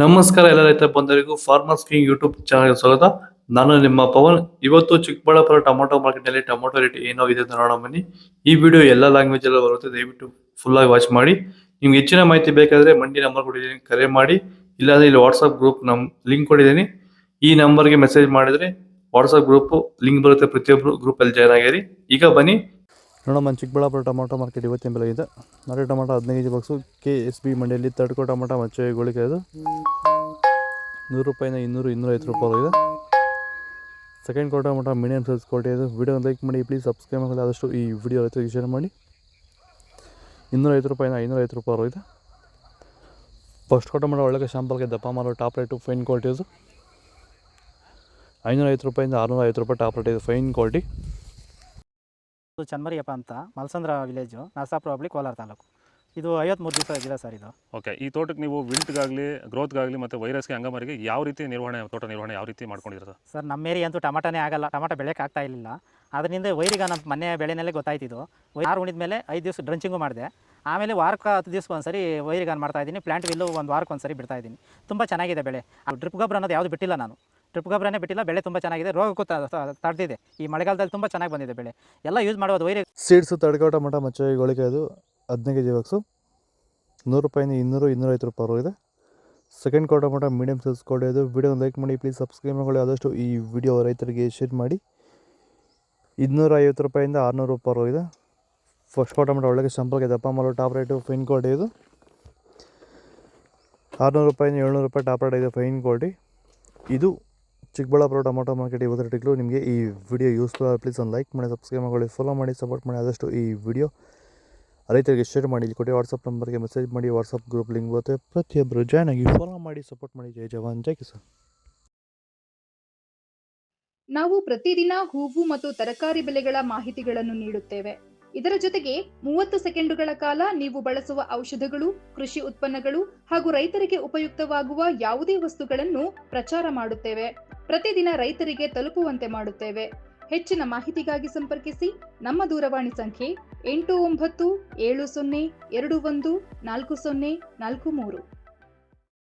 ನಮಸ್ಕಾರ ಎಲ್ಲ ರೈತ ಬಂಧುಗಳಿಗೂ ಫಾರ್ಮರ್ಸ್ ಕಿಂಗ್ ಯೂಟ್ಯೂಬ್ ಚಾನಲ್ಗೆ ಸ್ವಾಗತ. ನಾನು ನಿಮ್ಮ ಪವನ್. ಇವತ್ತು ಚಿಕ್ಕಬಳ್ಳಾಪುರ ಟೊಮೊಟೊ ಮಾರ್ಕೆಟ್ ನಲ್ಲಿ ಟೊಮೊಟೊ ರೇಟ್ ಏನೋ ಇದೆ ಅಂತ ನೋಡೋಣ ಬನ್ನಿ. ಈ ವಿಡಿಯೋ ಎಲ್ಲ ಲ್ಯಾಂಗ್ವೇಜ್ ಎಲ್ಲ ಬರುತ್ತೆ, ದಯವಿಟ್ಟು ಫುಲ್ ಆಗಿ ವಾಚ್ ಮಾಡಿ. ನಿಮ್ಗೆ ಹೆಚ್ಚಿನ ಮಾಹಿತಿ ಬೇಕಾದ್ರೆ ಮಂಡಿ ನಂಬರ್ ಕೊಟ್ಟಿದ್ದೀನಿ, ಕರೆ ಮಾಡಿ. ಇಲ್ಲಾಂದ್ರೆ ಇಲ್ಲಿ ವಾಟ್ಸ್ಆಪ್ ಗ್ರೂಪ್ ಲಿಂಕ್ ಕೊಟ್ಟಿದ್ದೀನಿ, ಈ ನಂಬರ್ಗೆ ಮೆಸೇಜ್ ಮಾಡಿದ್ರೆ ವಾಟ್ಸ್ಆಪ್ ಗ್ರೂಪ್ ಲಿಂಕ್ ಬರುತ್ತೆ, ಪ್ರತಿಯೊಬ್ಬರು ಗ್ರೂಪ್ ಅಲ್ಲಿ ಜಾಯ್ನ್ ಆಗಿರಿ. ಈಗ ಬನ್ನಿ ನೋಡಮ್ಮ. ಚಿಕ್ಕಬಳ್ಳಾಪುರ ಟೊಮೊಟೊ ಮಾರ್ಕೆಟ್ ಇವತ್ತಿನ ಬೆಲೆ ಇದೆ. ನಾಳೆ ಟೊಮೊಟೊ 15 kg ಬಾಕ್ಸು KSB ಮಂಡಿಯಲ್ಲಿ ತಡ್ಕೋ ಟೊಮೊಟೊ ಮಚ್ಚೆ ಗೋಳಿಕೆ ಅದು 100 ರೂಪಾಯಿಂದ 200-250 ರೂಪಾಯಿ ಇದೆ. Second quarter tomato medium size quality ಇದು. ವಿಡಿಯೋ ಲೈಕ್ ಮಾಡಿ, ಪ್ಲೀಸ್ ಸಬ್ಸ್ಕ್ರೈಬ್ ಮಾಡಿ, ಆದಷ್ಟು ಈ ವಿಡಿಯೋ ರೈತರಿಗೆ ಶೇರ್ ಮಾಡಿ. 250 ರೂಪಾಯಿಂದ 550 ರೂಪಾಯಿ ಇದೆ. ಫಸ್ಟ್ ಕ್ವಾರ್ಟರ್ ಟೊಮೊಟೊ ಒಳ್ಳೆ ಶಾಂಪಲ್ಗೆ ದಪ್ಪ ಮಾರೋ ಟಾಪ್ ರೇಟು ಫೈನ್ ಕ್ವಾಲಿಟಿ ಇದು. 550 ರೂಪಾಯಿಂದ 650 ರೂಪಾಯಿ ಟಾಪ್ ರೇಟ್ ಇದು, ಫೈನ್ ಕ್ವಾಲಿಟಿ. ಚನ್ಮರಿಯಪ್ಪ ಅಂತ ಮಲ್ಸಂದ್ರ ವಿಲೇಜು, ನರಸಾಪುರ ಹೋಬಳಿ, ಕೋಲಾರ ತಾಲೂಕು. ಇದು 53 ದಿವಸ ಗಿಡ ಸರ್ ಇದು. ಓಕೆ, ಈ ತೋಟಕ್ಕೆ ನೀವು ವಿಲ್ಟ್ಗಾಗಲಿ ಗ್ರೋತ್ಗಾಗಲಿ ಮತ್ತು ವೈರಸ್ಗೆ ಅಂಗಮಾರಿಗೆ ಯಾವ ರೀತಿ ತೋಟ ನಿರ್ವಹಣೆ ಯಾವ ರೀತಿ ಮಾಡ್ಕೊಂಡಿದ್ದೀರಾ ಸರ್? ನಮ್ಮ ಏರಿಯಾ ಅಂತೂ ಟಮಾಟನೇ ಆಗಲ್ಲ, ಟಮಾಟೋ ಬೆಳೆಯೋಕೆ ಆಗ್ತಾ ಇರಲಿಲ್ಲ. ಅದರಿಂದ ವೈರಿಗೆ ನಮ್ಮ ಮನೆ ಬೆಳೆನಲ್ಲೇ ಗೊತ್ತಾಯ್ತಿದ್ದು. ಆರು ಉಣಿದ ಮೇಲೆ 5 ದಿವಸ ಡ್ರಂಚಿಂಗು ಮಾಡಿದೆ. ಆಮೇಲೆ ವಾರಕ್ಕೆ 10 ದಿವಸಕ್ಕೆ ಒಂದ್ಸರಿ ವೈರಿಗಾನ್ ಮಾಡ್ತಾಯಿದ್ದೀನಿ. ಪ್ಲಾಂಟ್ ವಿಲ್ಲು ಒಂದು ವಾರಕ್ಕೆ ಒಂದ್ಸರಿ ಬಿಡ್ತಾಯಿದ್ದೀನಿ. ತುಂಬ ಚೆನ್ನಾಗಿದೆ ಬೆಳೆ. ಡ್ರಿಪ್ ಗೊಬ್ಬರ ಅನ್ನೋದು ಯಾವುದು ಬಿಟ್ಟಿಲ್ಲ ನಾನು, ಡ್ರಿಪ್ ಗೊಬ್ಬರನೇ ಬಿಟ್ಟಿಲ್ಲ. ಬೆಳೆ ತುಂಬ ಚೆನ್ನಾಗಿದೆ, ರೋಗಕ್ಕೂ ತಡೆದಿದೆ. ಈ ಮಳೆಗಾಲದಲ್ಲಿ ತುಂಬ ಚೆನ್ನಾಗಿ ಬಂದಿದೆ ಬೆಳೆ. ಎಲ್ಲ ಯೂಸ್ ಮಾಡೋದು ವೈರಿ ಸೀಡ್ಸು ತಡ್ಕೋ ಟೊಮೊಟೊ ಮಚ್ಚೆ ಗೋಳಿಕೆ ಅದು 15 kg ಬಾಕ್ಸು 100 ರೂಪಾಯಿಂದ 200-250 ರೂಪಾಯಿ ಇದೆ. Second quarter tomato medium size quality ಇದು. ವಿಡಿಯೋ ಲೈಕ್ ಮಾಡಿ, ಪ್ಲೀಸ್ ಸಬ್ಸ್ಕ್ರೈಬ್ ಮಾಡಿ, ಆದಷ್ಟು ಈ ವಿಡಿಯೋ ರೈತರಿಗೆ ಶೇರ್ ಮಾಡಿ. 250 ರೂಪಾಯಿಂದ 600 ರೂಪಾಯಿ ಇದೆ. ಫಸ್ಟ್ ಕ್ವಾರ್ಟರ್ ಟೊಮೊಟೊ ಒಳ್ಳೆಗೆ ಸಂಪರ್ಕ ದಪ್ಪ ಮಾಡೋ ಟಾಪ್ ರೇಟು ಫೈನ್ ಕ್ವಾಲಿಟಿ ಇದು. 600 ರೂಪಾಯಿಂದ 700 ರೂಪಾಯಿ ಟಾಪ್ ರೇಟ್ ಇದೆ, ಫೈನ್ ಕ್ವಾಲಿಟಿ ಇದು. ಚಿಕ್ಕಬಳ್ಳಾಪುರ ಟೊಮೊಟೊ ಮಾರ್ಕೆಟ್ ಇವತ್ತು ರೇಟ್ಗಳು. ನಿಮಗೆ ಈ ವಿಡಿಯೋ ಯೂಸ್ಫುಲ್ ಆಗಿ ಪ್ಲೀಸ್ ಒಂದು ಲೈಕ್ ಮಾಡಿ, ಸಬ್ಸ್ಕ್ರೈಬ್ ಮಾಡಿ, ಫಾಲೋ ಮಾಡಿ, ಸಪೋರ್ಟ್ ಮಾಡಿ. ಆದಷ್ಟು ಈ ವಿಡಿಯೋ ರೈತರಿಗೆ ಶೇರ್ ಮಾಡಿ. ಇಲ್ಲಿ ಕೊಡಿ ವಾಟ್ಸಪ್ ನಂಬರ್ಗೆ ಮೆಸೇಜ್ ಮಾಡಿ, ವಾಟ್ಸಪ್ ಗ್ರೂಪ್ ಲಿಂಕ್ ಬರುತ್ತೆ, ಪ್ರತಿಯೊಬ್ಬರು ಜಾಯ್ನ್ ಆಗಿ ಫಾಲೋ ಮಾಡಿ, ಸಪೋರ್ಟ್ ಮಾಡಿ. ಜೈ ಜವಾನ್, ಜೈ ಕಿಸಾನ್. ನಾವು ಪ್ರತಿದಿನ ಹೂವು ಮತ್ತು ತರಕಾರಿ ಬೆಲೆಗಳ ಮಾಹಿತಿಗಳನ್ನು ನೀಡುತ್ತೇವೆ. ಇದರ ಜೊತೆಗೆ 30 ಸೆಕೆಂಡುಗಳ ಕಾಲ ನೀವು ಬಳಸುವ ಔಷಧಗಳು, ಕೃಷಿ ಉತ್ಪನ್ನಗಳು ಹಾಗೂ ರೈತರಿಗೆ ಉಪಯುಕ್ತವಾಗುವ ಯಾವುದೇ ವಸ್ತುಗಳನ್ನು ಪ್ರಚಾರ ಮಾಡುತ್ತೇವೆ. ಪ್ರತಿದಿನ ರೈತರಿಗೆ ತಲುಪುವಂತೆ ಮಾಡುತ್ತೇವೆ. ಹೆಚ್ಚಿನ ಮಾಹಿತಿಗಾಗಿ ಸಂಪರ್ಕಿಸಿ. ನಮ್ಮ ದೂರವಾಣಿ ಸಂಖ್ಯೆ 8970214043.